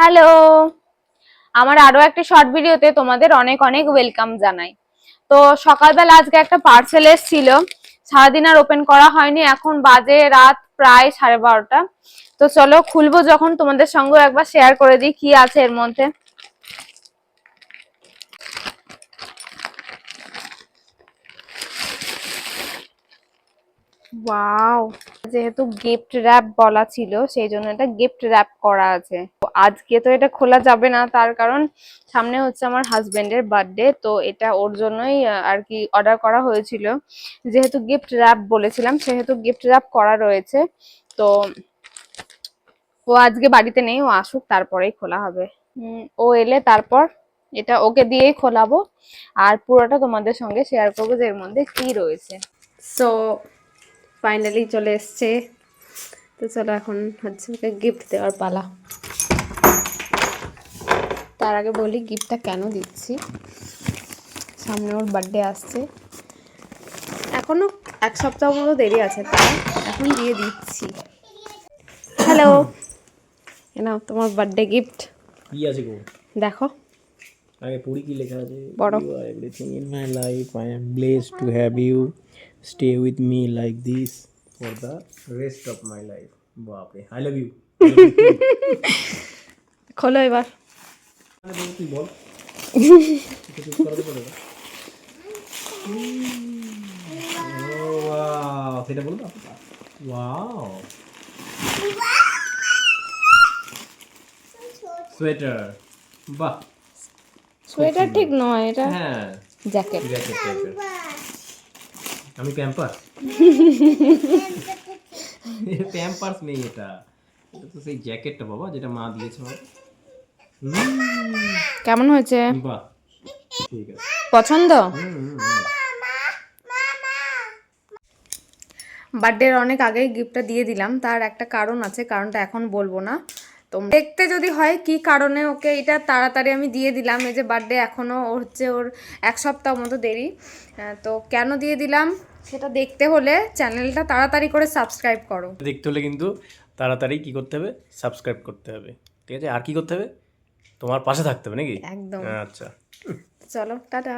Hello, আমার আরো একটা শর্ট ভিডিওতে তোমাদের অনেক অনেক ওয়েলকাম জানাই। তো সকালবেলা আজকে একটা পার্সেল এসেছিল, সারাদিন আর ওপেন করা হয়নি। এখন বাজে রাত প্রায় 12:30। তো চলো খুলবো, যখন তোমাদের সঙ্গে একবার শেয়ার করে দিই কি আছে এর মধ্যে। ওয়াও, যেহেতু গিফট র্যাপ বলা ছিল সেই জন্য এটা গিফট র্যাপ করা আছে। তো আজকে তো এটা খোলা যাবে না, তার কারণ সামনে হচ্ছে আমার হাজবেন্ডের বার্থডে। তো এটা ওর জন্যই আর কি অর্ডার করা হয়েছিল। যেহেতু গিফট র্যাপ বলেছিলাম সেহেতু গিফট র্যাপ করা রয়েছে। তো ও আজকে বাড়িতে নেই, ও আসুক তারপরেই খোলা হবে। ও এলে তারপর এটা ওকে দিয়েই খোলাবো, আর পুরোটা তোমাদের সঙ্গে শেয়ার করবো যে এর মধ্যে কি রয়েছে। সো ফাইনালি চলে এসছে। তো চলো এখন হচ্ছে ওকে গিফট দেওয়ার পালা। তার আগে বলি গিফটটা কেন দিচ্ছি। সামনে ওর বার্থডে আসছে, এখনো এক সপ্তাহ মতো দেরি আছে, তাই এখন দিয়ে দিচ্ছি। হ্যালো, নাও তোমার বার্থডে গিফট। কি আছে গো? দেখো আগে পড়ি কি লেখা আছে। পড়ো। You are everything in my life. I am blessed to have you. Stay with me like this for the rest of my life. বাপরে, I love you. খোলো এবার। তুই বল। একটু চুপ করা তো পারে না। Oh, wow. সেটা বলো না। Wow. সোয়েটার। বাহ। সোয়েটার ঠিক নয়, এটা হ্যাঁ, জ্যাকেট। জ্যাকেট টাইপের। আমি প্যাম্পার। প্যাম্পার্স নেই, এটা এটা তো সেই জ্যাকেটটা বাবা, যেটা মা দিয়েছে আমাকে। কেমন হয়েছে? বাহ, ঠিক আছে। পছন্দ? হুম, হুম, হুম। বার্থডের অনেক আগেই গিফটটা দিয়ে দিলাম, তার একটা কারণ আছে, কারণটা এখন বলবো না। তো দেখতে যদি হয় কি কারণে ওকে এটা তাড়াতাড়ি আমি দিয়ে দিলাম, এই যে বার্থডে এখনও হচ্ছে ওর এক সপ্তাহ মতো দেরি। তো কেন দিয়ে দিলাম সেটা দেখতে হলে চ্যানেলটা তাড়াতাড়ি করে সাবস্ক্রাইব করো। দেখতে হলে কিন্তু তাড়াতাড়ি কি করতে হবে? সাবস্ক্রাইব করতে হবে। ঠিক আছে, আর কি করতে হবে? তোমার পাশে থাকতে হবে নাকি? একদম। আচ্ছা। চলো টাটা।